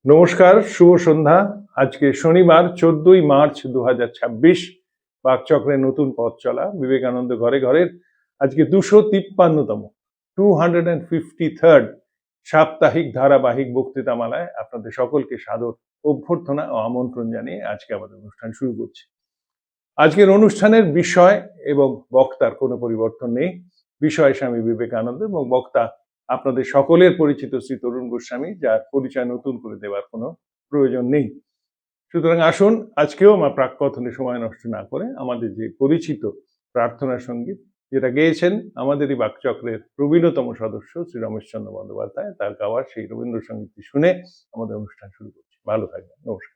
নমস্কার, শুভ সন্ধ্যা। আজকে শনিবার 14ই মার্চ 2026। বাকচক্রের নতুন পথ চলা বিবেকানন্দ ঘরে ঘরের আজকে 253তম 253rd সাপ্তাহিক ধারাবাহিক বক্তৃতামালায় আপনাদের সকলকে সাদর অভ্যর্থনা ও আমন্ত্রণ জানিয়ে আজকে আমাদের অনুষ্ঠান শুরু করছি। আজকের অনুষ্ঠানের বিষয় এবং বক্তার কোনো পরিবর্তন নেই। বিষয় স্বামী বিবেকানন্দ এবং বক্তা আপনাদের সকলের পরিচিত শ্রী তরুণ গোস্বামী, যার পরিচয় নতুন করে দেওয়ার কোনো প্রয়োজন নেই। সুতরাং আসুন আজকেও আমরা প্রাককথনে সময় নষ্ট না করে আমাদের যে পরিচিত প্রার্থনা সঙ্গীত, যেটা গেয়েছেন আমাদেরই বাকচক্রের প্রবীণতম সদস্য শ্রী রমেশচন্দ্র বন্দ্যোপাধ্যায়, তার গাওয়া সেই রবীন্দ্রসঙ্গীতটি শুনে আমাদের অনুষ্ঠান শুরু করছি। ভালো থাকবেন। নমস্কার।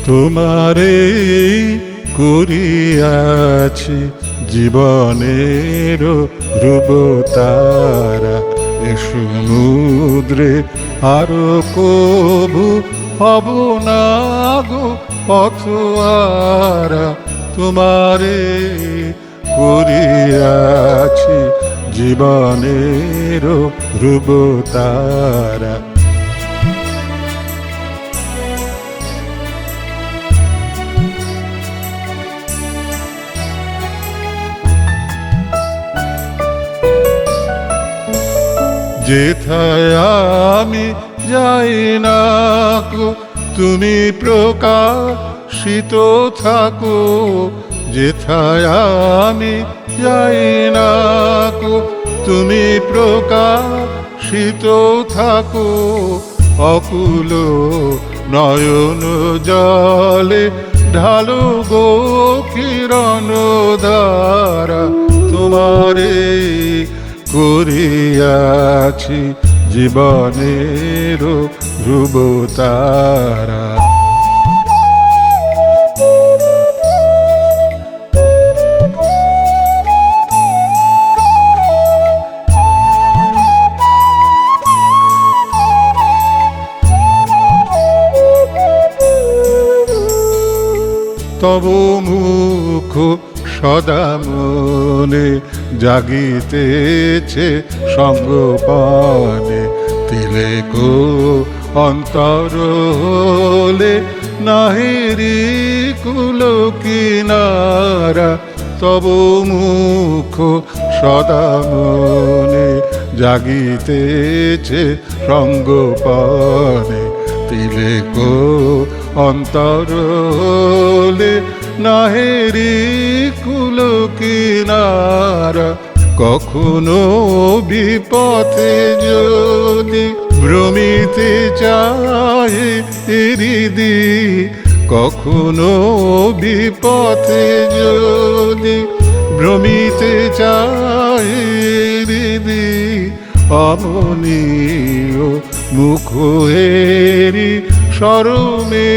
তোমারে করিয়াছি জীবনের ধ্রুবতারা, এ সমুদ্রে আরো কবু হব না গো পথোয়ারা। তোমারে করিয়াছি জীবনের ধ্রুবতারা। যেথায় আমি যাই না গো তুমি প্রকাশিত থাকো, যেথায় আমি যাই না গো তুমি প্রকাশিত থাকো। অকুল নয়ন জলে ঢালো গো কিরণ ধারা। তোমারে করিয়াছি জীবনের ধ্রুবতারা। তব মুখ সদা মনে জাগিতেছে সঙ্গপানে, তিলেকো অন্তর হলে নাহিরি কুল কিনারা। তব মুখ সদা মনে জাগিতেছে সঙ্গপানে, তিলেকো অন্তর হলে নাহেরি কুল কিনারা। কখনো বিপথে যদি ভ্রমিতে চায় হৃদি, কখনো বিপথে যদি ভ্রমিতে চায় হৃদি, অমনীয় মুখ হেরি শরমে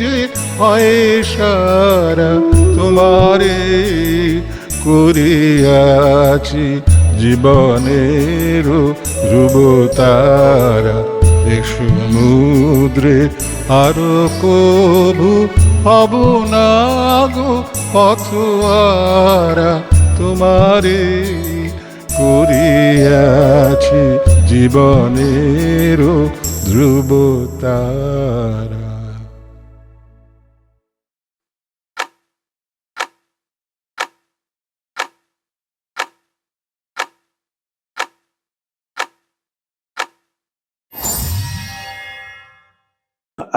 যে হয় সারা। তোমারে করিয়াছি জীবনের ধ্রুবতারা, এ সমুদ্রে আরো কবু হব না গো পথোয়ারা। তোমারে করিয়াছি জীবনের ধ্রুবতারা।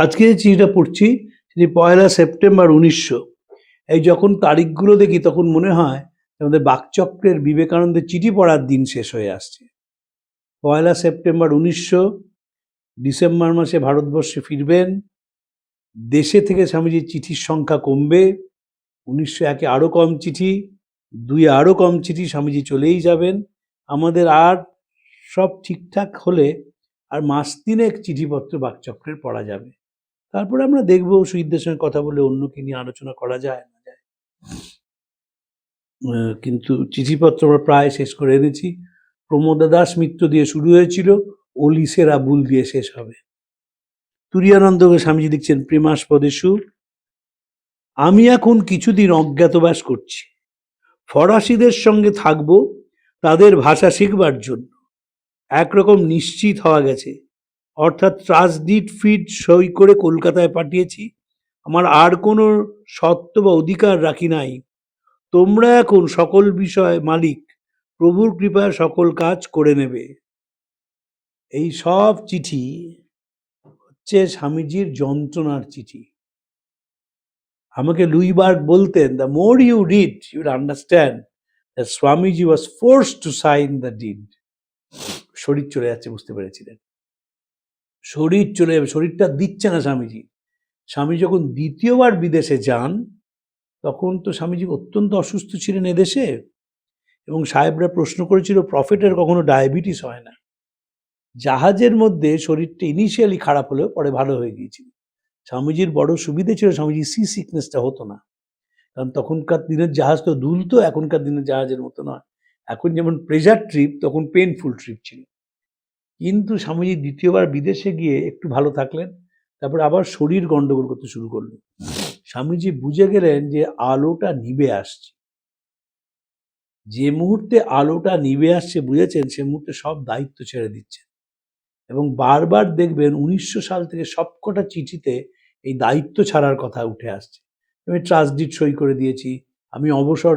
আজকে যে চিঠিটা পড়ছি সেটি 1 সেপ্টেম্বর 1900। এই যখন তারিখগুলো দেখি তখন মনে হয় আমাদের বাকচক্রের বিবেকানন্দের চিঠি পড়ার দিন শেষ হয়ে আসছে। 1 সেপ্টেম্বর 1900, ডিসেম্বর মাসে ভারতবর্ষে ফিরবেন। দেশে থেকে স্বামীজির চিঠির সংখ্যা কমবে। 1901-এ আরও কম চিঠি, 2-এ আরও কম চিঠি, স্বামীজি চলেই যাবেন। আমাদের আর সব ঠিকঠাক হলে আর মাস 3 চিঠিপত্র বাকচক্রের পড়া যাবে। তারপরে আমরা দেখবো শহীদদের সঙ্গে কথা বলে অন্য কি নিয়ে আলোচনা করা যায় না যায়। কিন্তু চিঠিপত্র আমরা প্রায় শেষ করে এনেছি। প্রমোদা দাস মিত্র দিয়ে শুরু হয়েছিল, ওলিসের আবুল দিয়ে শেষ হবে। তুরীয়ানন্দকে স্বামীজি লিখছেন প্রেমাস্পদেষু, আমি এখন কিছুদিন অজ্ঞাতবাস করছি। ফরাসিদের সঙ্গে থাকবো তাদের ভাষা শিখবার জন্য। একরকম নিশ্চিত হওয়া গেছে, অর্থাৎ ট্রান্সডিট ফিড সই করে কলকাতায় পাঠিয়েছি। আমার আর কোনো সত্ত্ব বা অধিকার রাখি নাই। তোমরা এখন সকল বিষয় মালিক, প্রভুর কৃপায় সকল কাজ করে নেবে। এই সব চিঠি হচ্ছে স্বামীজির যন্ত্রণার চিঠি। আমাকে লুইবার্গ বলতেন, the more you read you'd understand that Swamiji was forced to sign the deed. শরীর চলে যাচ্ছে বুঝতে পেরেছিলেন, শরীর চলে যাবে, শরীরটা দিচ্ছে না স্বামীজি। স্বামী যখন দ্বিতীয়বার বিদেশে যান তখন তো স্বামীজি অত্যন্ত অসুস্থ ছিলেন এদেশে, এবং সাহেবরা প্রশ্ন করেছিল প্রফেটের কখনো ডায়াবেটিস হয় না। জাহাজের মধ্যে শরীরটা ইনিশিয়ালি খারাপ হলেও পরে ভালো হয়ে গিয়েছিল। স্বামীজির বড় সুবিধে ছিল, স্বামীজির সি সিকনেসটা হতো না, কারণ তখনকার দিনের জাহাজ তো দুলতো, এখনকার দিনের জাহাজের মতো নয়। এখন যেমন প্রেজার ট্রিপ, তখন পেনফুল ট্রিপ ছিল। কিন্তু স্বামীজি দ্বিতীয়বার বিদেশে গিয়ে একটু ভালো থাকলেন, তারপর আবার শরীর গন্ডগোল করতে শুরু করলো। স্বামীজি বুঝে গেলেন যে আলোটা নিভে আসছে। যে মুহূর্তে আলোটা নিভে আসছে বুঝেছেন, সে মুহূর্তে সব দায়িত্ব ছেড়ে দিচ্ছেন। এবং বারবার দেখবেন 1900 সাল থেকে সবকটা চিঠিতে এই দায়িত্ব ছাড়ার কথা উঠে আসছে। আমি ট্রাস্টডিট সই করে দিয়েছি, আমি অবসর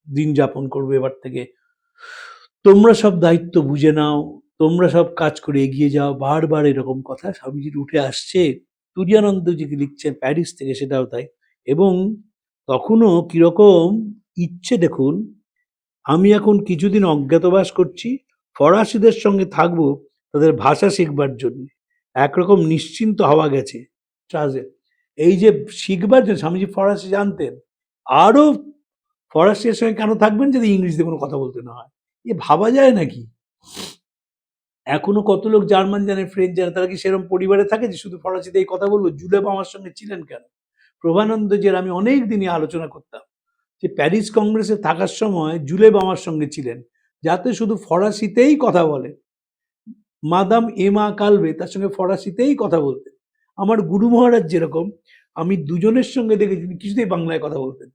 দিন যাপন করবো এবার থেকে, তোমরা সব দায়িত্ব বুঝে নাও, তোমরা সব কাজ করে এগিয়ে যাও, বারবার এরকম কথা স্বামীজির উঠে আসছে। তুরীয়ানন্দজিকে লিখছেন প্যারিস থেকে, সেটাও তাই। এবং তখনও কিরকম ইচ্ছে দেখুন, আমি এখন কিছুদিন অজ্ঞাতবাস করছি, ফরাসিদের সঙ্গে থাকবো তাদের ভাষা শিখবার জন্য। একরকম নিশ্চিন্ত হওয়া গেছে। এই যে শিখবার জন্য, স্বামীজি ফরাসি জানতেন, আরো ফরাসির সঙ্গে কেন থাকবেন যদি ইংরেজিতে কোনো কথা বলতে না হয়? এ ভাবা যায় নাকি? এখনো কত লোক জার্মান জানে, ফ্রেঞ্চ জানে, তারা কি সেরকম পরিবারে থাকে যে শুধু ফরাসিতে এই কথা বলবো? জুলেব আমার সঙ্গে ছিলেন কেন? প্রভানন্দজির আমি অনেক দিনই আলোচনা করতাম যে প্যারিস কংগ্রেসে থাকার সময় জুলেব আমার সঙ্গে ছিলেন, যাতে শুধু ফরাসিতেই কথা বলে। মাদাম এমা কালভে তার সঙ্গে ফরাসিতেই কথা বলতেন। আমার গুরু মহারাজ যেরকম, আমি দুজনের সঙ্গে দেখেছি কিছুতেই বাংলায় কথা বলতেন।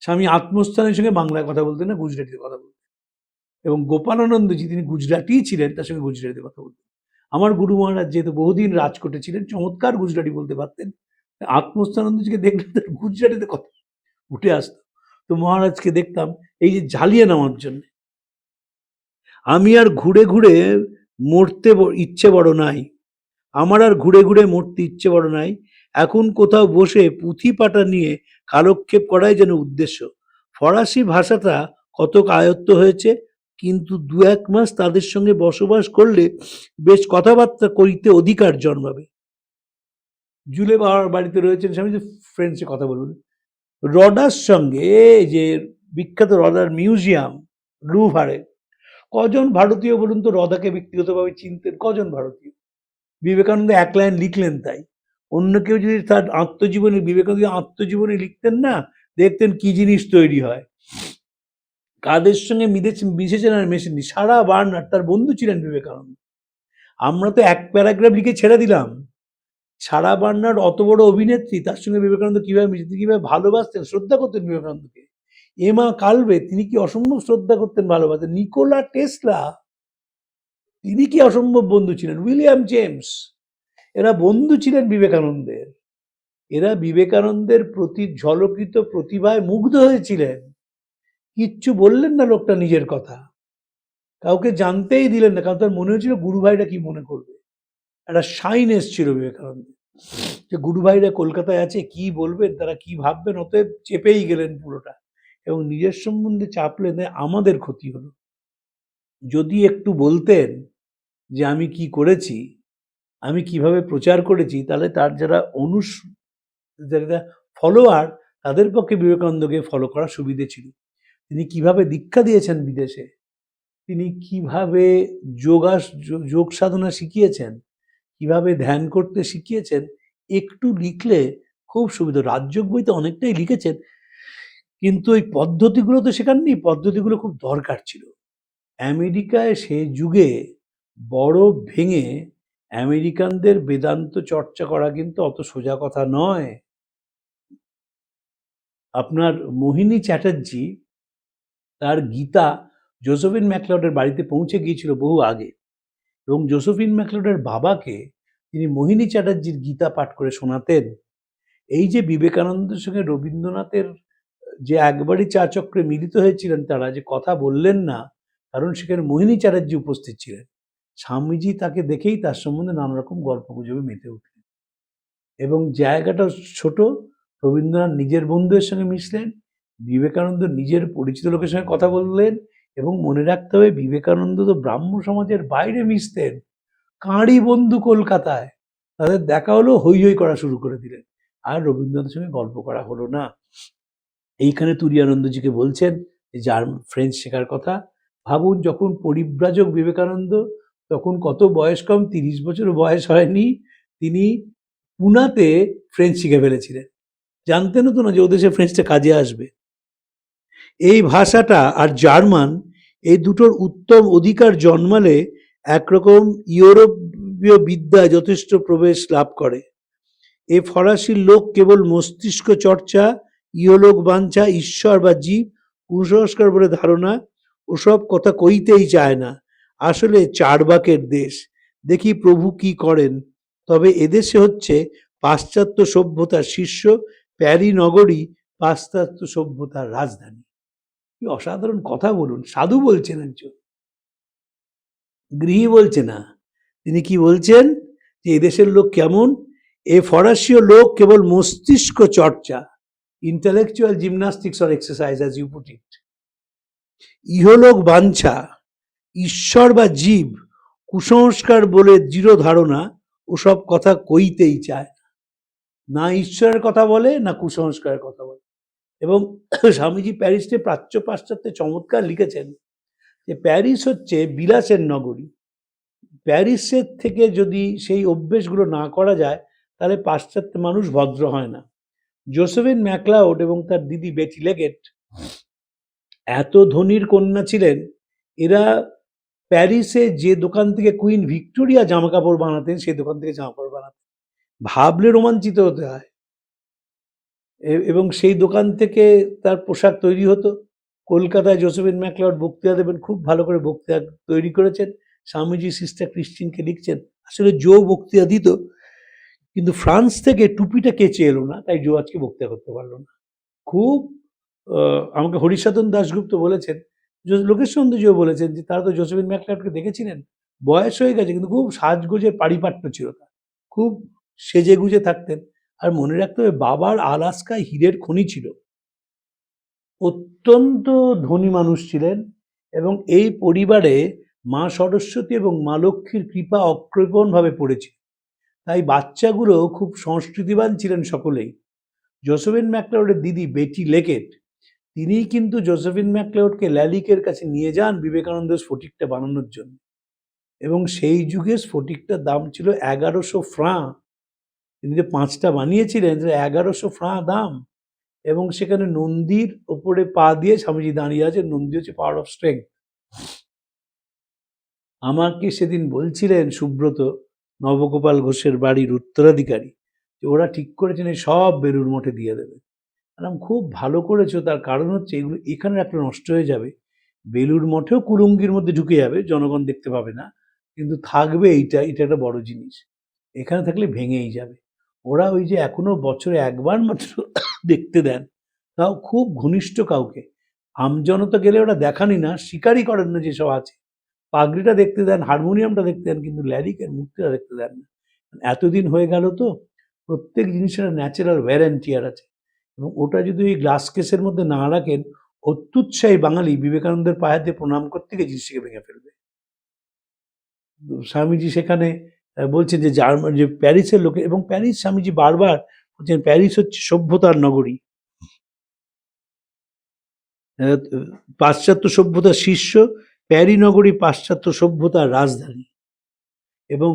স্বামী আত্মস্থানের সঙ্গে বাংলায় কথা বলতেন না, গুজরাটিতে কথা বলতেন। এবং গোপালানন্দজি, তিনি গুজরাটিই ছিলেন, তার সঙ্গে গুজরাটিতে কথা বলতেন। আমার গুরু মহারাজ যেহেতু বহুদিন রাজকোটে ছিলেন, চমৎকার গুজরাটি বলতে পারতেন। আত্মস্থানন্দজিকে দেখলে তার গুজরাটিতে কথা উঠে আসতো। তো মহারাজকে দেখতাম এই যে ঝালিয়ে নেওয়ার জন্য। আমি আর ঘুরে ঘুরে মরতে ইচ্ছে বড় নাই, আমার আর ঘুরে ঘুরে মরতে ইচ্ছে বড় নাই। এখন কোথাও বসে পুঁথি পাটা নিয়ে কালক্ষেপ করাই যেন উদ্দেশ্য। ফরাসি ভাষাটা কতক আয়ত্ত হয়েছে, কিন্তু 2-1 মাস তাদের সঙ্গে বসবাস করলে বেশ কথাবার্তা করিতে অধিকার জন্মাবে। জুলে বাড়িতে রয়েছেন স্বামী, যে ফ্রেন্ডসে কথা বলুন। রডার সঙ্গে, যে বিখ্যাত রডার মিউজিয়াম লুভারে, কজন ভারতীয় বলুন তো রদাকে ব্যক্তিগতভাবে চিনতেন? কজন ভারতীয়? বিবেকানন্দ 1 লাইন লিখলেন তাই। অন্য কেউ যদি তার আত্মজীবনী, বিবেকানন্দ আত্মজীবনী লিখতেন না, দেখতেন কি জিনিস তৈরি হয়। কাদের সঙ্গে মিশেছেন আর মেশেননি, সারা বার্নার্ড তার বন্ধু ছিলেন বিবেকানন্দ। আমরা তো 1 প্যারাগ্রাফ লিখে ছেড়ে দিলাম। সারা বার্নার্ড অত বড় অভিনেত্রী, তার সঙ্গে বিবেকানন্দ কিভাবে মিশেছেন, কিভাবে ভালোবাসতেন, শ্রদ্ধা করতেন বিবেকানন্দকে। এমা কালভে, তিনি কি অসম্ভব শ্রদ্ধা করতেন, ভালোবাসতেন। নিকোলা টেসলা, তিনি কি অসম্ভব বন্ধু ছিলেন। উইলিয়াম জেমস, এরা বন্ধু ছিলেন বিবেকানন্দের। এরা বিবেকানন্দের প্রতি ঝলকিত প্রতিভায় মুগ্ধ হয়েছিলেন। কিচ্ছু বললেন না লোকটা নিজের কথা, কাউকে জানতেই দিলেন না, কারণ তার মনে হয়েছিল গুরু ভাইরা কি মনে করবে। একটা শাইন এসছিল বিবেকানন্দ, যে গুরু ভাইরা কলকাতায় আছে, কি বলবেন, তারা কি ভাববেন, অতএব চেপেই গেলেন পুরোটা, এবং নিজের সম্বন্ধে চাপলেন, আমাদের ক্ষতি হলো। যদি একটু বলতেন যে আমি কি করেছি, আমি কিভাবে প্রচার করেছি, তাহলে তার যারা যারা ফলোয়ার, তাদের পক্ষে বিবেকানন্দকে ফলো করা সুবিধে ছিল। তিনি কিভাবে দীক্ষা দিয়েছেন বিদেশে, তিনি কিভাবে যোগ সাধনা শিখিয়েছেন, কিভাবে ধ্যান করতে শিখিয়েছেন, একটু লিখলে খুব সুবিধা। রাজযোগ বইতে অনেকটাই লিখেছেন, কিন্তু ওই পদ্ধতিগুলো তো শেখাননি, পদ্ধতিগুলো খুব দরকার ছিল। আমেরিকায় সে যুগে বরফ ভেঙে আমেরিকানদের বেদান্ত চর্চা করা কিন্তু অত সোজা কথা নয়। আপনার মোহিনী চ্যাটার্জি তার গীতা জোসেফিন ম্যাকলিওডের বাড়িতে পৌঁছে গিয়েছিল বহু আগে, এবং জোসেফিন ম্যাকলিওডের বাবাকে তিনি মোহিনী চ্যাটার্জির গীতা পাঠ করে শোনাতেন। এই যে বিবেকানন্দের সঙ্গে রবীন্দ্রনাথের যে একবারই চা চক্রে মিলিত হয়েছিলেন, তারা যে কথা বললেন না, কারণ সেখানে মোহিনী চ্যাটার্জি উপস্থিত ছিলেন। স্বামীজি তাকে দেখেই তার সম্বন্ধে নানা রকম গল্প গুজবে মেতে উঠলেন, এবং জায়গাটা ছোট। রবীন্দ্রনাথ নিজের বন্ধুদের সঙ্গে মিশলেন, বিবেকানন্দ নিজের পরিচিত লোকের সঙ্গে কথা বললেন, এবং মনে রাখতে হবে বিবেকানন্দ তো ব্রাহ্ম সমাজের বাইরে মিশতেন। কাঁড়ি বন্ধু কলকাতায়, তাদের দেখা হলো, হই হই করা শুরু করে দিলেন, আর রবীন্দ্রনাথের সঙ্গে গল্প করা হলো না। এইখানে তুরীয়ানন্দজিকে বলছেন যে যার ফ্রেঞ্চ শেখার কথা। ভাবুন, যখন পরিব্রাজক বিবেকানন্দ, তখন কত বয়স কম, 30 বছর বয়স হয়নি, তিনি পুনাতে ফ্রেঞ্চ শিখে ফেলেছিলেন। জানতেনও তো না যে ওদেশে ফ্রেঞ্চটা কাজে আসবে। এই ভাষাটা আর জার্মান, এই দুটোর উত্তম অধিকার জন্মালে একরকম ইউরোপীয় বিদ্যা যথেষ্ট প্রবেশ লাভ করে। এ ফরাসি লোক কেবল মস্তিষ্ক চর্চা, ইহলোক বাঞ্ছা, ঈশ্বর বা জীব, কুসংস্কার বলে ধারণা, ওসব কথা কইতেই চায় না। আসলে চারবাকের দেশ, দেখি প্রভু কি করেন। তবে এদেশে হচ্ছে পাশ্চাত্য সভ্যতার শীর্ষ, প্যারি নগরী পাশ্চাত্য সভ্যতার রাজধানী। কি অসাধারণ কথা বলুন! সাধু বলছেন, একজন গৃহী বলছে না। তিনি কি বলছেন যে এদেশের লোক কেমন? এ ফরাসীয় লোক কেবল মস্তিষ্ক চর্চা, intellectual gymnastics or exercise as you put it, ইহলোক বাঞ্ছা, ঈশ্বর বা জীব, কুসংস্কার বলে দৃঢ় ধারণা, ওসব কথা কইতেই চায় না। ঈশ্বরের কথা বলে না কুসংস্কারের কথা বলে। এবং স্বামীজি প্যারিসে প্রাচ্য পাশ্চাত্যে চমৎকার লিখেছেন যে প্যারিস হচ্ছে বিলাসের নগরী। প্যারিসের থেকে যদি সেই অভ্যেসগুলো না করা যায়, তাহলে পাশ্চাত্য মানুষ ভদ্র হয় না। জোসেফিন ম্যাকলাউড এবং তার দিদি বেটি লেগেট এত ধনীর কন্যা ছিলেন, এরা প্যারিসে যে দোকান থেকে কুইন ভিক্টোরিয়া জামা কাপড় বানাতেন, সেই দোকান থেকে জামা কাপড় বানাতেন। ভাবলে রোমাঞ্চিত হতে হয়। এবং সেই দোকান থেকে তার পোশাক তৈরি হতো। কলকাতায় জোসেফিন ম্যাকলাউড বক্তৃতা দেবেন, খুব ভালো করে বক্তৃতা তৈরি করেছেন। স্বামীজি সিস্টার ক্রিস্টিনকে লিখছেন, আসলে জো বক্তৃতা দিত, কিন্তু ফ্রান্স থেকে টুপিটা কেচে এলো না, তাই জো আজকে বক্তৃতা করতে পারলো না। খুব আমাকে হরিসাধন দাশগুপ্ত বলেছেন, লোকেশচন্দ্রজিও বলেছেন যে তারা তো জোসেফিন ম্যাকলাউডকে দেখেছিলেন, বয়স হয়ে গেছে কিন্তু খুব সাজগোজের পারিপাট্য ছিল তার, খুব সেজে গুজে থাকতেন। আর মনে রাখতে হবে বাবার আলাস্কায় হীরের খনি ছিল, অত্যন্ত ধনী মানুষ ছিলেন, এবং এই পরিবারে মা সরস্বতী এবং মা লক্ষ্মীর কৃপা অকৃপণভাবে পড়েছিল। তাই বাচ্চাগুলো খুব সংস্কৃতিবান ছিলেন সকলেই। জোসেফিন ম্যাকলাউডের দিদি বেটি লেগেট, তিনিই কিন্তু জোসেফিন ম্যাকলাউডকে ল্যালিকের কাছে নিয়ে যান বিবেকানন্দের স্ফটিকটা বানানোর জন্য, এবং সেই যুগে স্ফটিকটার দাম ছিল 1100 ফ্রাঁ। তিনি যে 5টা বানিয়েছিলেন, 1100 ফ্রাঁ দাম। এবং সেখানে নন্দীর ওপরে পা দিয়ে স্বামীজি দাঁড়িয়ে আছে, নন্দী হচ্ছে পাওয়ার অফ স্ট্রেংথ। আমাকে সেদিন বলছিলেন সুব্রত, নবগোপাল ঘোষের বাড়ির উত্তরাধিকারী, যে ওরা ঠিক করেছেন এই সব বেলুড় মঠে দিয়ে দেবে। বললাম খুব ভালো করেছো, তার কারণ হচ্ছে এগুলো এখানে রাখলে নষ্ট হয়ে যাবে, বেলুড় মঠেও কুলুঙ্গির মধ্যে ঢুকে যাবে, জনগণ দেখতে পাবে না, কিন্তু থাকবে এটা একটা বড় জিনিস, এখানে থাকলে ভেঙেই যাবে। ওরা ওই যে এখনো বছরে একবার মাত্র দেখতে দেন, তাও খুব ঘনিষ্ঠ কাউকে। আমজনতা গেলে ওরা দেখানি না, স্বীকারই করেন না যেসব আছে। পাগড়িটা দেখতে দেন, হারমোনিয়ামটা দেখতে দেন, কিন্তু ল্যারিকের মূর্তিটা দেখতে দেন না। এতদিন হয়ে গেল তো, প্রত্যেক জিনিসের ন্যাচারাল ওয়্যার অ্যান্ড টিয়ার আছে, এবং ওটা যদি ওই গ্লাস কেসের মধ্যে না রাখেন, অত্যুৎসাহী বাঙালি বিবেকানন্দের পায়েতে প্রণাম করতে গিয়ে জিনিসটাকে ভেঙে ফেলবে। স্বামীজি সেখানে বলছেন যে জার্মান, যে প্যারিসের লোকে, এবং প্যারিস স্বামীজি বারবার বলছেন প্যারিস হচ্ছে সভ্যতার নগরী, পাশ্চাত্য সভ্যতার শীর্ষ, প্যারি নগরী পাশ্চাত্য সভ্যতার রাজধানী। এবং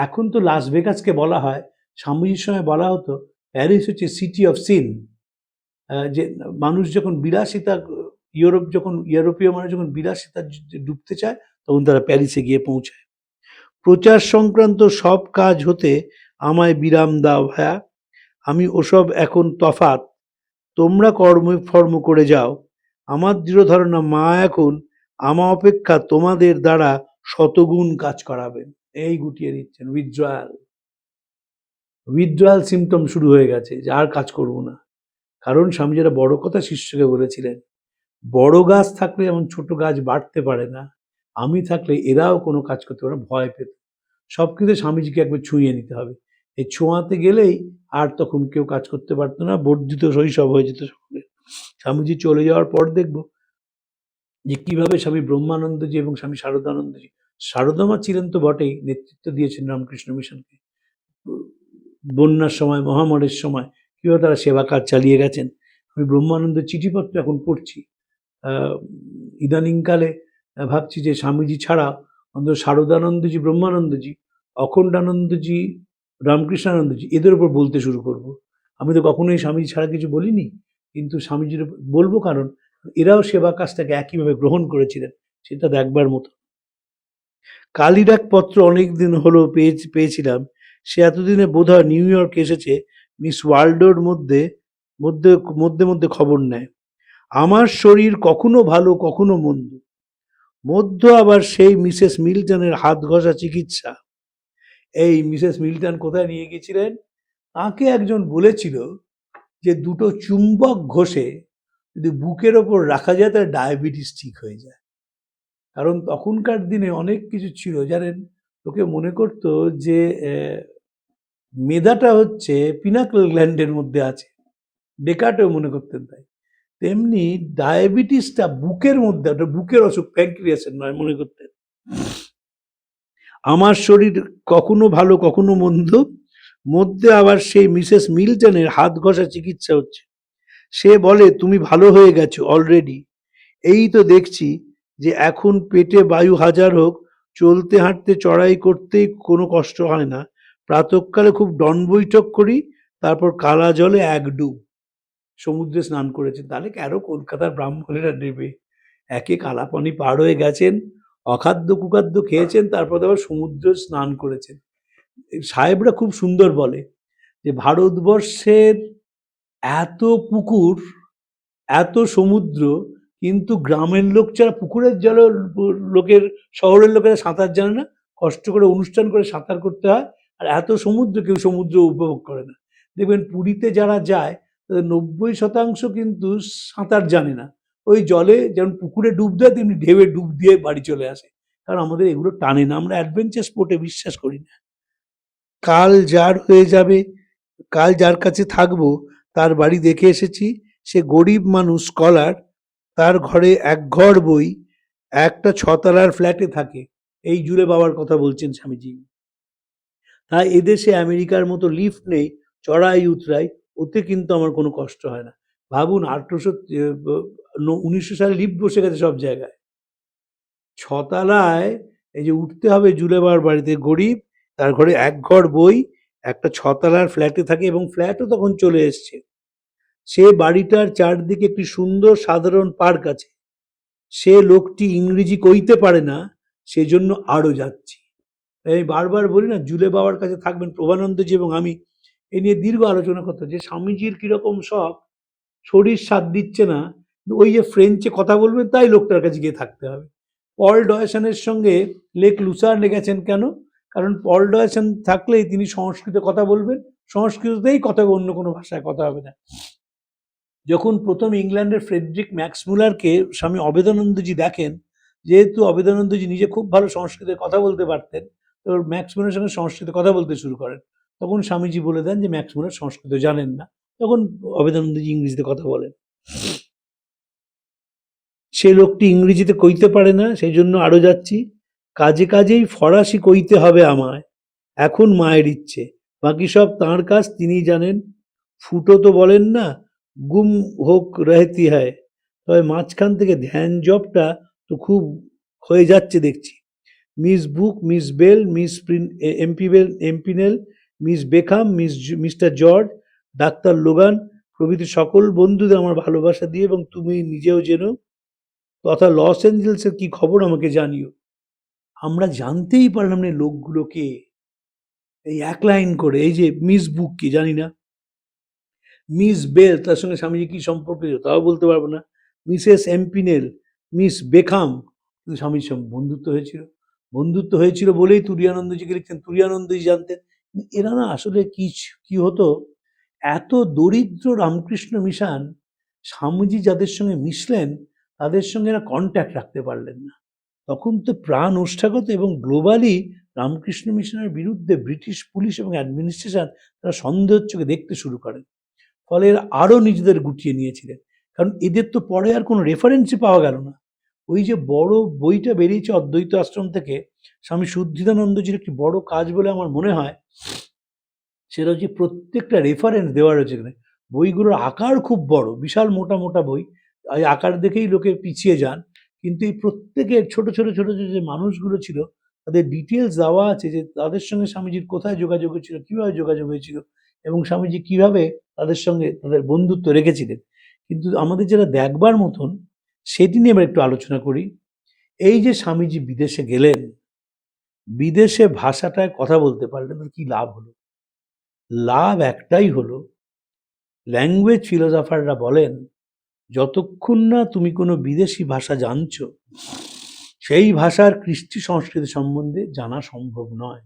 এখন তো লাস ভেগাসকে বলা হয়, স্বামীজির সময় বলা হতো প্যারিস হচ্ছে সিটি অফ সিন, যে মানুষ যখন বিলাসিতা ইউরোপীয় মানুষ যখন বিলাসিতার ডুবতে চায় তখন তারা প্যারিসে গিয়ে পৌঁছায়। প্রচার সংক্রান্ত সব কাজ হতে আমায় বিরাম দাও ভায়া, আমি ওসব এখন তফাৎ, তোমরা কর্ম করে যাও। আমার দৃঢ় ধারণা মা এখন আমা অপেক্ষা তোমাদের দ্বারা শতগুণ কাজ করাবেন। এই গুটিয়ে দিচ্ছেন উইথড্রয়াল সিমটম শুরু হয়ে গেছে যে আর কাজ করব না। কারণ স্বামীজিরা বড় কথা শিষ্যকে বলেছিলেন, বড় গাছ থাকলে যেমন ছোট গাছ বাড়তে পারে না, আমি থাকলে এরাও কোনো কাজ করতে পারে না, ভয় পেত। সব কিছু স্বামীজিকে একবার ছুঁয়ে নিতে হবে, এই ছোঁয়াতে গেলেই আর তখন কেউ কাজ করতে পারতো না, বর্ধিত শৈশব হয়ে যেত সকলের। স্বামীজি চলে যাওয়ার পর দেখব যে কিভাবে স্বামী ব্রহ্মানন্দজি এবং স্বামী শারদানন্দজি, শারদামা ছিলেন তো বটেই, নেতৃত্ব দিয়েছেন রামকৃষ্ণ মিশনকে, বন্যার সময় মহামারীর সময় কিভাবে তারা সেবা কাজ চালিয়ে গেছেন। আমি ব্রহ্মানন্দের চিঠিপত্র এখন পড়ছি, ইদানিংকালে ভাবছি যে স্বামীজি ছাড়া অন্তত শারদানন্দজি, ব্রহ্মানন্দজি, অখণ্ডানন্দজি, রামকৃষ্ণানন্দজি, এদের উপর বলতে শুরু করব। আমি তো কখনোই স্বামীজি ছাড়া কিছু বলিনি, কিন্তু স্বামীজির বলবো, কারণ এরাও সেবা কাজটাকে একইভাবে গ্রহণ করেছিলেন, সেটা দেখবার মতো। কালির এক পত্র অনেকদিন হলো পেয়েছিলাম, সে এতদিনে বোধহয় নিউ ইয়র্ক এসেছে, মিস ওয়ার্ল্ডোর মধ্যে মধ্যে মধ্যে মধ্যে খবর নেয়। আমার শরীর কখনো ভালো কখনো মন্দ আবার সেই মিসেস মিল্টনের হাত ঘষা চিকিৎসা। এই মিসেস মিল্টন কোথায় নিয়ে গেছিলেন? তাকে একজন বলেছিল যে দুটো চুম্বক ঘষে যদি বুকের ওপর রাখা যায় তাহলে ডায়াবেটিস ঠিক হয়ে যায়। কারণ তখনকার দিনে অনেক কিছু ছিল জানেন, লোকে মনে করতো যে মেধাটা হচ্ছে পিনাকল গ্ল্যান্ডের মধ্যে আছে, ডেকার্টেও মনে করতেন তাই। তেমনি ডায়াবেটিসটা বুকের মধ্যে, ওটা বুকের অসুখ, প্যানক্রিয়াসের নয় মনে করতেন। আমার শরীর কখনো ভালো কখনো মধ্যে আবার সেই মিসেস মিল্টনের হাত ঘষা চিকিৎসা হচ্ছে। সে বলে তুমি ভালো হয়ে গেছো অলরেডি, এই তো দেখছি যে এখন পেটে বায়ু হাজার হোক, চলতে হাঁটতে চড়াই করতেই কোনো কষ্ট হয় না। প্রাতঃকালে খুব ডন বৈঠক করি, তারপর কালা জলে এক ডুব। সমুদ্রে স্নান করেছেন, তাহলে কেন কলকাতার ব্রাহ্মণেরা নেবে? একে কালা পানি পার হয়ে গেছেন, অখাদ্য কুখাদ্য খেয়েছেন, তারপর আবার সমুদ্র স্নান করেছেন। সাহেবরা খুব সুন্দর বলে যে ভারতবর্ষের এত পুকুর, এত সমুদ্র, কিন্তু গ্রামের লোক ছাড়া পুকুরের জলে শহরের লোকেরা সাঁতার জানে না, কষ্ট করে অনুষ্ঠান করে সাঁতার করতে হয়। আর এত সমুদ্র, কেউ সমুদ্র উপভোগ করে না। দেখবেন পুরীতে যারা যায় তাদের 90% কিন্তু সাঁতার জানে না। ওই জলে যেমন পুকুরে ডুব দেয় তেমনি ঢেউয়ে ডুব দিয়ে বাড়ি চলে আসে, কারণ আমাদের এগুলো টানে না, আমরা অ্যাডভেঞ্চার স্পোর্টে বিশ্বাস করি না। কাল যার কাছে থাকবো তার বাড়ি দেখে এসেছি, সে গরিব মানুষ, স্কলার, তার ঘরে এক ঘর বই, একটা 6 তলার ফ্ল্যাটে থাকে। এই জুড়ে বাবার কথা বলছেন স্বামীজি। তাই এদেশে আমেরিকার মতো লিফট নেই, চড়াই উতরাই, ওতে কিন্তু আমার কোনো কষ্ট হয় না। ভাবুন 1900 সালে লিফট বসে গেছে সব জায়গায়। 6 তলায় এই যে উঠতে হবে জুড়ে বাবার বাড়িতে, গরিব, তার ঘরে এক ঘর বই, একটা 6 তলার ফ্ল্যাটে থাকে, এবং ফ্ল্যাটও তখন চলে এসছে। সে বাড়িটার চারদিকে একটি সুন্দর সাধারণ পার্ক আছে। সে লোকটি ইংরেজি কইতে পারে না, সেজন্য আরো যাচ্ছি। আমি বারবার বলি না, জুলে বাবার কাছে থাকবেন প্রভানন্দজি এবং আমি, এ নিয়ে দীর্ঘ আলোচনা করতে, যে স্বামীজির কিরকম শখ, শরীর সাথ দিচ্ছে না, ওই যে ফ্রেঞ্চে কথা বলবেন তাই লোকটার কাছে গিয়ে থাকতে হবে। পল ডয়সনের সঙ্গে লেক লুসার্নে গেছেন কেন? কারণ পল ডয়সন থাকলেই তিনি সংস্কৃতে কথা বলবেন, সংস্কৃততেই কথা হবে, অন্য কোনো ভাষায় কথা হবে না। যখন প্রথম ইংল্যান্ডের ফ্রেডরিক ম্যাক্সমূলারকে স্বামী অবেদানন্দজি দেখেন, যেহেতু অবেদানন্দজি নিজে খুব ভালো সংস্কৃতে কথা বলতে পারতেন, তো ম্যাক্সমূলারের সঙ্গে সংস্কৃতে কথা বলতে শুরু করেন। তখন স্বামীজি বলে দেন যে ম্যাক্সমূলার সংস্কৃত জানেন না, তখন অবেদানন্দজি ইংরেজিতে কথা বলেন। সে লোকটি ইংরেজিতে কইতে পারে না, সেই জন্য আরো যাচ্ছি। কাজেই ফরাসি কইতে হবে আমায়, এখন মায়ের ইচ্ছে, বাকি সব তাঁর কাজ, তিনিই জানেন। ফুটো তো বলেন না, গুম হোক রহতি হয়, তবে মাঝখান থেকে ধ্যান জবটা তো খুব হয়ে যাচ্ছে দেখছি। মিস বুক, মিস বেল, এমপিনেল, Miss Beckham, Mister George, doctor Logan প্রভৃতি সকল বন্ধুদের আমার ভালোবাসা দিয়ে, এবং তুমি নিজেও জেনো তথা লস অ্যাঞ্জেলসের কি খবর আমাকে জানিও। আমরা জানতেই পারলাম না এই লোকগুলোকে। এই এক লাইন করে, এই যে মিস বুক কি জানি না, মিস বেল তার সঙ্গে স্বামীজি কি সম্পর্ক ছিল তাও বলতে পারবো না, মিসেস এমপিনেল, মিস বেখাম, কিন্তু স্বামীর সঙ্গে বন্ধুত্ব হয়েছিল বলেই তুরিয়ানন্দজিকে লিখতেন, তুরিয়ানন্দজি জানতেন। কিন্তু এরা না আসলে কি হতো, এত দরিদ্র রামকৃষ্ণ মিশন, স্বামীজি যাদের সঙ্গে মিশলেন তাদের সঙ্গে এরা কন্ট্যাক্ট রাখতে পারলেন না। তখন তো প্রাণ ওষ্ঠাগত এবং গ্লোবালি রামকৃষ্ণ মিশনের বিরুদ্ধে ব্রিটিশ পুলিশ এবং অ্যাডমিনিস্ট্রেশন তারা সন্দেহের চোখে দেখতে শুরু করেন। ফলে এরা আরও নিজেদের গুটিয়ে নিয়েছিলেন, কারণ এদের তো পরে আর কোনো রেফারেন্সই পাওয়া গেল না। ওই যে বড় বইটা বেরিয়েছে অদ্বৈত আশ্রম থেকে, স্বামী শুদ্ধিদানন্দজির একটি বড় কাজ বলে আমার মনে হয়, সেটা হচ্ছে প্রত্যেকটা রেফারেন্স দেওয়া রয়েছে এখানে। বইগুলোর আকার খুব বড়, বিশাল মোটা মোটা বই, এই আকার দেখেই লোকে পিছিয়ে যান। কিন্তু এই প্রত্যেকের ছোট ছোট ছোট ছোট যে মানুষগুলো ছিল তাদের ডিটেলস দেওয়া আছে, যে তাদের সঙ্গে স্বামীজির কোথায় যোগাযোগ হয়েছিল, কীভাবে যোগাযোগ হয়েছিল, এবং স্বামীজি কীভাবে তাদের সঙ্গে তাদের বন্ধুত্ব রেখেছিলেন। কিন্তু আমাদের যেটা দেখবার মতন, সেটি নিয়ে আমরা একটু আলোচনা করি। এই যে স্বামীজি বিদেশে গেলেন, বিদেশে ভাষাটায় কথা বলতে পারলেন, তার কী লাভ হলো? লাভ একটাই হলো, ল্যাঙ্গুয়েজ ফিলোসফাররা বলেন যতক্ষণ না তুমি কোনো বিদেশি ভাষা জানছো, সেই ভাষার কৃষ্টি সংস্কৃতি সম্বন্ধে জানা সম্ভব নয়।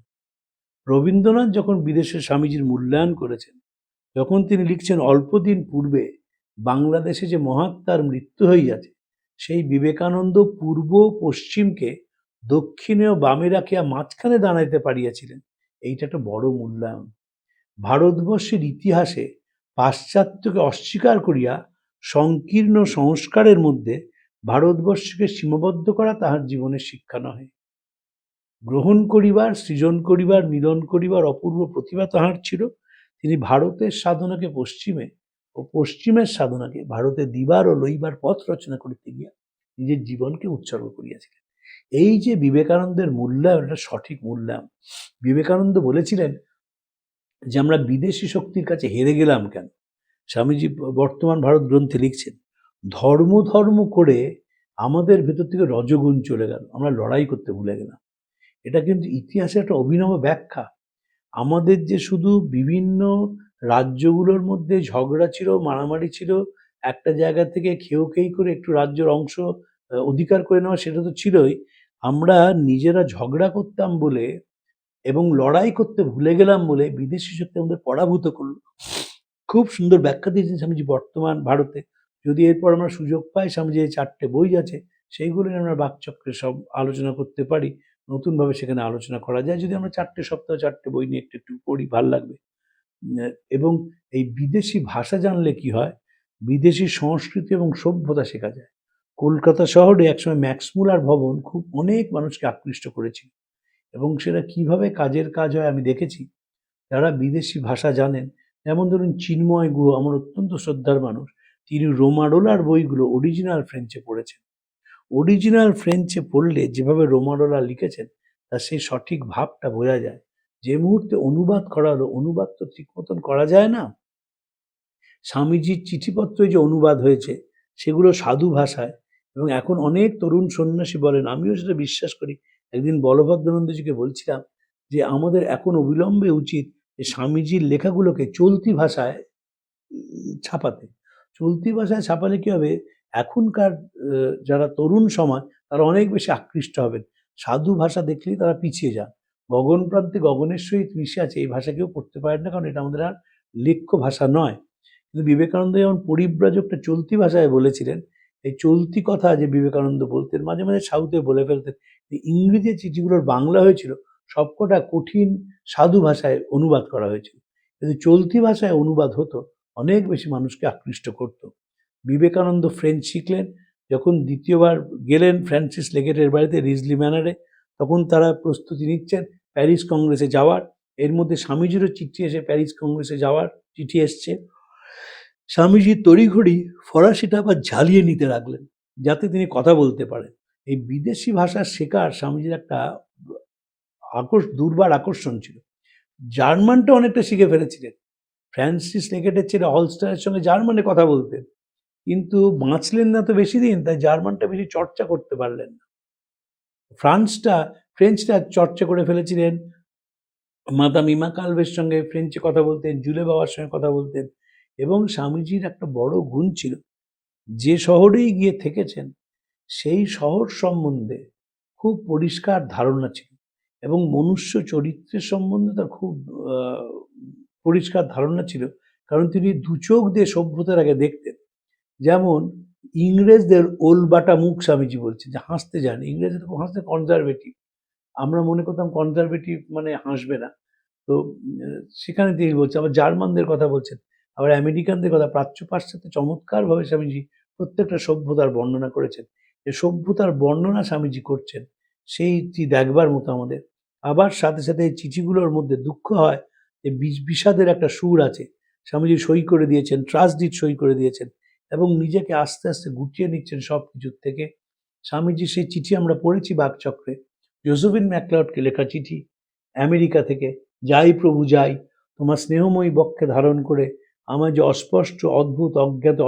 রবীন্দ্রনাথ যখন বিদেশে স্বামীজির মূল্যায়ন করেছেন, যখন তিনি লিখছেন অল্পদিন পূর্বে বাংলাদেশে যে মহাত্মার মৃত্যু হইয়াছে, সেই বিবেকানন্দ পূর্ব পশ্চিমকে দক্ষিণে ও বামে রাখিয়া মাঝখানে দাঁড়াইতে পারিয়াছিলেন, এইটা একটা বড় মূল্যায়ন। ভারতবর্ষের ইতিহাসে পাশ্চাত্যকে অস্বীকার করিয়া সংকীর্ণ সংস্কারের মধ্যে ভারতবর্ষকে সীমাবদ্ধ করা তাহার জীবনের শিক্ষা নহে। গ্রহণ করিবার, সৃজন করিবার, মিলন করিবার অপূর্ব প্রতিভা তাহার ছিল। তিনি ভারতের সাধনাকে পশ্চিমে ও পশ্চিমের সাধনাকে ভারতে দিবার ও লইবার পথ রচনা করিতে গিয়া নিজের জীবনকে উৎসর্গ করিয়াছিলেন। এই যে বিবেকানন্দের মূল্যায়ন, এটা সঠিক মূল্যায়ন। বিবেকানন্দ বলেছিলেন যে আমরা বিদেশি শক্তির কাছে হেরে গেলাম কেন। স্বামীজি বর্তমান ভারত গ্রন্থে লিখছেন, ধর্ম ধর্ম করে আমাদের ভেতর থেকে রজগুণ চলে গেল, আমরা লড়াই করতে ভুলে গেলাম। এটা কিন্তু ইতিহাসের একটা অভিনব ব্যাখ্যা। আমাদের যে শুধু বিভিন্ন রাজ্যগুলোর মধ্যে ঝগড়া ছিল, মারামারি ছিল, একটা জায়গা থেকে খেই করে একটু রাজ্যের অংশ অধিকার করে নেওয়া, সেটা তো ছিলই। আমরা নিজেরা ঝগড়া করতাম বলে এবং লড়াই করতে ভুলে গেলাম বলে বিদেশি শক্তি আমাদের পরাভূত করলো। খুব সুন্দর ব্যাখ্যা দিয়েছেন স্বামীজি বর্তমান ভারতে। যদি এরপর আমরা সুযোগ পাই, স্বামীজি এই 4টে বই আছে, সেইগুলো নিয়ে আমরা বাকচক্রে সব আলোচনা করতে পারি, নতুনভাবে সেখানে আলোচনা করা যায়। যদি আমরা 4টে সপ্তাহ 4টে বই নিয়ে একটু একটু পড়ি, ভাল লাগবে। এবং এই বিদেশি ভাষা জানলে কি হয়, বিদেশি সংস্কৃতি এবং সভ্যতা শেখা যায়। কলকাতা শহরে একসময় ম্যাক্স মুলার ভবন খুব অনেক মানুষকে আকৃষ্ট করেছিল, এবং সেটা কিভাবে কাজের কাজ হয় আমি দেখেছি। যারা বিদেশি ভাষা জানেন, যেমন ধরুন চিন্ময় গুহ, আমার অত্যন্ত শ্রদ্ধার মানুষ, তিনি রোমাডোলার বইগুলো অরিজিনাল ফ্রেঞ্চে পড়েছেন। অরিজিনাল ফ্রেঞ্চে পড়লে যেভাবে রোমাডোলা লিখেছেন তার সেই সঠিক ভাবটা বোঝা যায়। যে মুহূর্তে অনুবাদ করা হলো, অনুবাদ তো ঠিক মতন করা যায় না। স্বামীজির চিঠিপত্র যে অনুবাদ হয়েছে সেগুলো সাধু ভাষায়, এবং এখন অনেক তরুণ সন্ন্যাসী বলেন, আমিও সেটা বিশ্বাস করি। একদিন বলভদ্রানন্দজিকে বলছিলাম যে আমাদের এখন অবিলম্বে উচিত যে স্বামীজির লেখাগুলোকে চলতি ভাষায় ছাপাতে। চলতি ভাষায় ছাপালে কী হবে, এখনকার যারা তরুণ সমাজ তারা অনেক বেশি আকৃষ্ট হবেন। সাধু ভাষা দেখলেই তারা পিছিয়ে যান। গগন প্রান্তে গগনের সহিত মিশে আছে, এই ভাষা কেউ পড়তে পারেন না, কারণ এটা আমাদের আর লেখ্য ভাষা নয়। কিন্তু বিবেকানন্দ যেমন পরিব্রাজকটা চলতি ভাষায় বলেছিলেন, এই চলতি কথা যে বিবেকানন্দ বলতেন, মাঝে মাঝে সাউথে বলে ফেলতেন। ইংরেজি চিঠিগুলোর বাংলা হয়েছিল সবকটা কঠিন সাধু ভাষায় অনুবাদ করা হয়েছিল, কিন্তু চলতি ভাষায় অনুবাদ হতো, অনেক বেশি মানুষকে আকৃষ্ট করত। বিবেকানন্দ ফ্রেঞ্চ শিখলেন, যখন দ্বিতীয়বার গেলেন ফ্রান্সিস লেগেটের বাড়িতে রিজলি ম্যানারে, তখন তারা প্রস্তুতি নিচ্ছেন প্যারিস কংগ্রেসে যাওয়ার। এর মধ্যে স্বামীজিরও চিঠি এসে প্যারিস কংগ্রেসে যাওয়ার চিঠি এসছে। স্বামীজি তড়িঘড়ি ফরাসিটা আবার ঝালিয়ে নিতে লাগলেন, যাতে তিনি কথা বলতে পারেন। এই বিদেশি ভাষা শেখার স্বামীজির একটা দুর্বার আকর্ষণ ছিল। জার্মানটা অনেকটা শিখে ফেলেছিলেন। ফ্রান্সিস লেগেটের ছেলে হলস্টারের সঙ্গে জার্মানে কথা বলতেন, কিন্তু বাঁচলেন না তো বেশি দিন, তাই জার্মানটা বেশি চর্চা করতে পারলেন না। ফ্রেঞ্চটা চর্চা করে ফেলেছিলেন। মাদাম ইমা কালভের সঙ্গে ফ্রেঞ্চে কথা বলতেন, জুলে বাবার সঙ্গে কথা বলতেন। এবং স্বামীজির একটা বড় গুণ ছিল, যে শহরেই গিয়ে থেকেছেন সেই শহর সম্বন্ধে খুব পরিষ্কার ধারণা ছিল, এবং মনুষ্য চরিত্রের সম্বন্ধে তার খুব পরিষ্কার ধারণা ছিল, কারণ তিনি দু চোখ দিয়ে সভ্যতার আগে দেখতেন। যেমন ইংরেজদের ওলবাটা মুখ স্বামীজি বলছেন, যে হাসতে যান, ইংরেজরা তো হাসতে কনজারভেটিভ, আমরা মনে করতাম কনজারভেটিভ মানে হাসবে না। তো সেখানে তিনি বলছেন, আবার জার্মানদের কথা বলছেন, আবার আমেরিকানদের কথা, প্রাচ্য পাশ্চাত্যে চমৎকারভাবে স্বামীজি প্রত্যেকটা সভ্যতার বর্ণনা করেছেন। যে সভ্যতার বর্ণনা স্বামীজি করছেন, সেইটি দেখবার মতো আমাদের। আবার সাথে সাথে এই চিঠিগুলোর মধ্যে দুঃখ হয় যে বিষাদের একটা সুর আছে। স্বামীজি সই করে দিয়েছেন, ট্রাস্টডিড সই করে দিয়েছেন, এবং নিজেকে আস্তে আস্তে গুটিয়ে নিচ্ছেন সব কিছুর থেকে। স্বামীজি সেই চিঠি আমরা পড়েছি বাকচক্রে, জোসেফিন ম্যাকলাউডকে লেখা চিঠি আমেরিকা থেকে। যাই প্রভু যাই, তোমার স্নেহময়ী বক্ষে ধারণ করে আমার যে অস্পষ্ট অদ্ভুত অজ্ঞাত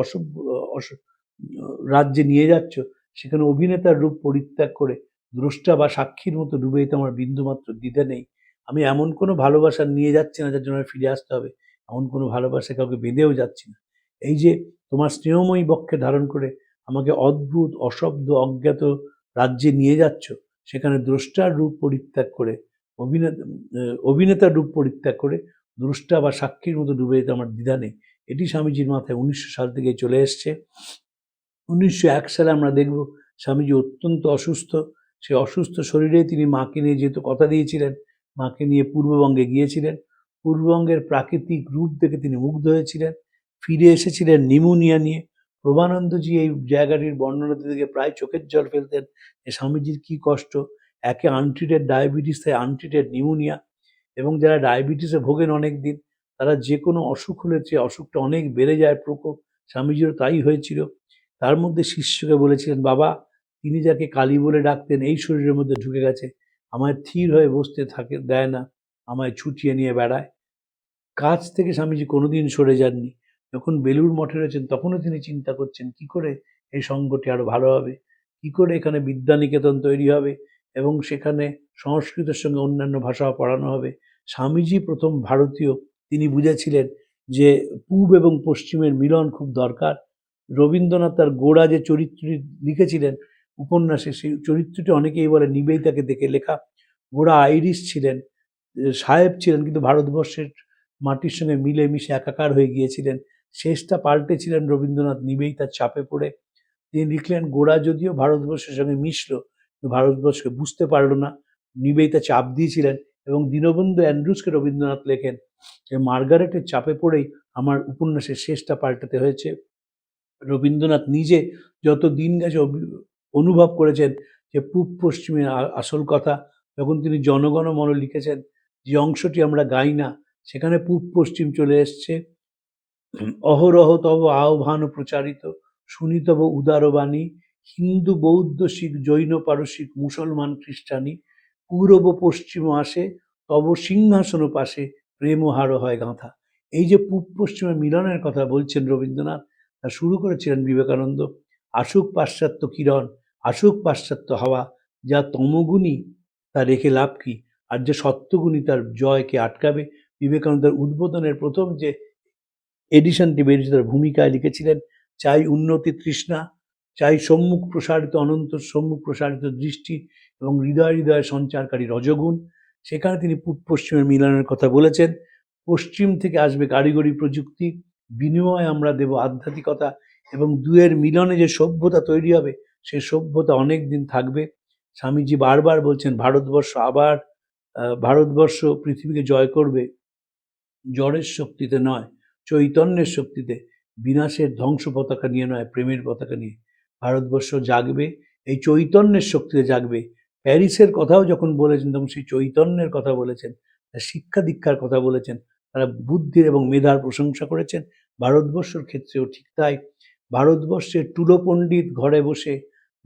রাজ্যে নিয়ে যাচ্ছ, সেখানে অভিনেতার রূপ পরিত্যাগ করে দ্রষ্টা বা সাক্ষীর মতো ডুবে যেতে আমার বিন্দুমাত্র দ্বিধা নেই। আমি এমন কোনো ভালোবাসা নিয়ে যাচ্ছি না যার জন্য আমার ফিরে আসতে হবে, এমন কোনো ভালোবাসা কাউকে বেঁধেও যাচ্ছি না। এই যে তোমার স্নেহময়ী বক্ষে ধারণ করে আমাকে অদ্ভুত অশব্দ অজ্ঞাত রাজ্যে নিয়ে যাচ্ছ, সেখানে দ্রষ্টার রূপ পরিত্যাগ করে অভিনেতার রূপ পরিত্যাগ করে দ্রষ্টা বা সাক্ষীর মতো ডুবে যেতে আমার দ্বিধা নেই। এটি স্বামীজির মাথায় 1900 সাল থেকে চলে এসছে। 1901 সালে আমরা দেখব স্বামীজি অত্যন্ত অসুস্থ। সেই অসুস্থ শরীরে তিনি মাকে নিয়ে যেহেতু কথা দিয়েছিলেন, মাকে নিয়ে পূর্ববঙ্গে গিয়েছিলেন। পূর্ববঙ্গের প্রাকৃতিক রূপ দেখে তিনি মুগ্ধ হয়েছিলেন। ফিরে এসেছিলেন নিউমোনিয়া নিয়ে। প্রভানন্দজি এই জায়গাটির বর্ণনা দিতে প্রায় চোখের জল ফেলতেন, যে স্বামীজির কী কষ্ট, একে আনট্রিটেড ডায়াবেটিস, তাই আনট্রিটেড নিউমোনিয়া, এবং যারা ডায়াবেটিসে ভোগেন অনেক দিন, তারা যে কোনো অসুখ হলে যে অসুখটা অনেক বেড়ে যায় প্রকোপ, স্বামীজিরও তাই হয়েছিল। তার মধ্যে শিষ্যকে বলেছিলেন, বাবা, তিনি যাকে কালী বলে ডাকতেন এই শরীরের মধ্যে ঢুকে গেছে, আমায় থির হয়ে বসতে দেয় না, আমায় ছুটিয়ে নিয়ে বেড়ায়। কাজ থেকে স্বামীজি কোনোদিন সরে যাননি। যখন বেলুড় মঠে রয়েছেন তখনও তিনি চিন্তা করছেন কী করে এই সঙ্গটি আরও ভালো হবে, কী করে এখানে বিদ্যানিকেতন তৈরি হবে এবং সেখানে সংস্কৃতের সঙ্গে অন্যান্য ভাষাও পড়ানো হবে। স্বামীজি প্রথম ভারতীয়, তিনি বুঝেছিলেন যে পূব এবং পশ্চিমের মিলন খুব দরকার। রবীন্দ্রনাথ তার গোড়া যে চরিত্রটি লিখেছিলেন উপন্যাসে, সেই চরিত্রটি অনেকেই বলে নিবেদিতাকে দেখে লেখা। গোড়া আইরিশ ছিলেন, সাহেব ছিলেন, কিন্তু ভারতবর্ষের মাটির সঙ্গে মিলে মিশে একাকার হয়ে গিয়েছিলেন। শেষটা পাল্টেছিলেন রবীন্দ্রনাথ নিবেদিতার চাপে পড়ে। তিনি লিখলেন, গোড়া যদিও ভারতবর্ষের সঙ্গে মিশলো, কিন্তু ভারতবর্ষকে বুঝতে পারল না। নিবেদিতা চাপ দিয়েছিলেন, এবং দীনবন্ধু অ্যান্ড্রুসকে রবীন্দ্রনাথ লেখেন যে মার্গারেটের চাপে পড়েই আমার উপন্যাসের শেষটা পাল্টাতে হয়েছে। রবীন্দ্রনাথ নিজে যত দিন গেছে অনুভব করেছেন যে পূব পশ্চিমে আসল কথা। যখন তিনি জনগণ মন লিখেছেন, যে অংশটি আমরা গাই না, সেখানে পূব পশ্চিম চলে এসছে। অহরহ তব আহ্বান প্রচারিত, শুনি তব উদারবাণী, হিন্দু বৌদ্ধ শিখ জৈন পারসিক মুসলমান খ্রিস্টানি, পূর্ব পশ্চিম আসে তব সিংহাসন পাশে, প্রেমহার হয় গাঁথা। এই যে পূব পশ্চিমের মিলনের কথা বলছেন রবীন্দ্রনাথ, তা শুরু করেছিলেন বিবেকানন্দ। আসুক পাশ্চাত্য কিরণ, আসুক পাশ্চাত্য হাওয়া, যা তমগুণী তা রেখে লাভ কি, আর যে সত্যগুণী তার জয়কে আটকাবে। বিবেকানন্দের উদ্বোধনের প্রথম যে এডিশনটি বেরিয়েছে তার ভূমিকায় লিখেছিলেন, চাই উন্নতি তৃষ্ণা, চাই সম্মুখ প্রসারিত অনন্ত সম্মুখ প্রসারিত দৃষ্টি এবং হৃদয় হৃদয় সঞ্চারকারী রজগুণ। সেখানে তিনি পূব পশ্চিমের মিলনের কথা বলেছেন। পশ্চিম থেকে আসবে কারিগরি প্রযুক্তি, বিনিময়ে আমরা দেব আধ্যাত্মিকতা, এবং দুয়ের মিলনে যে সভ্যতা তৈরি হবে, সেই সভ্যতা অনেক দিন থাকবে। স্বামীজি বারবার বলছেন, ভারতবর্ষ পৃথিবীকে জয় করবে জড়ের শক্তিতে নয়, চৈতন্যের শক্তিতে, বিনাশের ধ্বংস পতাকা নিয়ে নয়, প্রেমের পতাকা নিয়ে। ভারতবর্ষ জাগবে, এই চৈতন্যের শক্তিতে জাগবে। প্যারিসের কথাও যখন বলেছেন তখন সেই চৈতন্যের কথা বলেছেন, শিক্ষা দীক্ষার কথা বলেছেন, তারা বুদ্ধির এবং মেধার প্রশংসা করেছেন। ভারতবর্ষের ক্ষেত্রেও ঠিক তাই। ভারতবর্ষের টুলো পণ্ডিত ঘরে বসে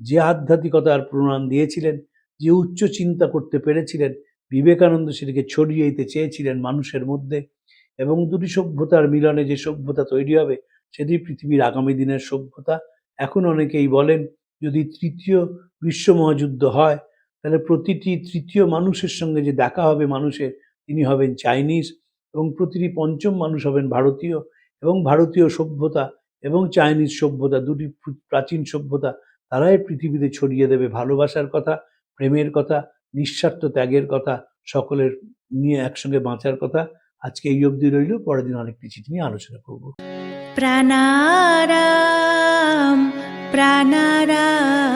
যে আধ্যাত্মিকতার প্রমাণ দিয়েছিলেন, যে উচ্চ চিন্তা করতে পেরেছিলেন, বিবেকানন্দ সেটিকে ছড়িয়ে দিতে চেয়েছিলেন মানুষের মধ্যে। এবং দুটি সভ্যতার মিলনে যে সভ্যতা তৈরি হবে, সেটি পৃথিবীর আগামী দিনের সভ্যতা। এখন অনেকেই বলেন যদি তৃতীয় বিশ্ব মহাযুদ্ধ হয় তাহলে প্রতিটি তৃতীয় মানুষের সঙ্গে যে দেখা হবে মানুষের, তিনি হবেন চাইনিজ, এবং প্রতিটি পঞ্চম মানুষ হবেন ভারতীয়, এবং ভারতীয় সভ্যতা এবং চাইনিজ সভ্যতা, দুটি প্রাচীন সভ্যতা, তারাই পৃথিবীতে ছড়িয়ে দেবে ভালোবাসার কথা, প্রেমের কথা, নিঃস্বার্থ ত্যাগের কথা, সকলের নিয়ে একসঙ্গে বাঁচার কথা। আজকে এই অবধি রইল, পরের দিন আরেকটি চিঠি নিয়ে আলোচনা করব। প্রাণারাম প্রাণারাম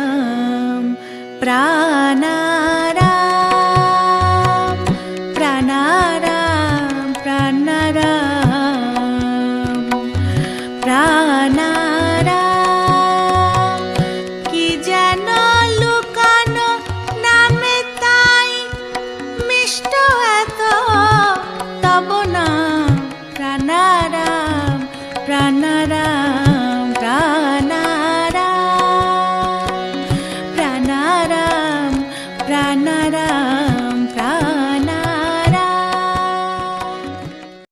প্রাণারাম প্রাণারাম প্রাণারাম প্রাণারাম। কি যেন লুকানো নামে তাই মিষ্ট এত তব নাম প্রাণারাম প্রাণারাম।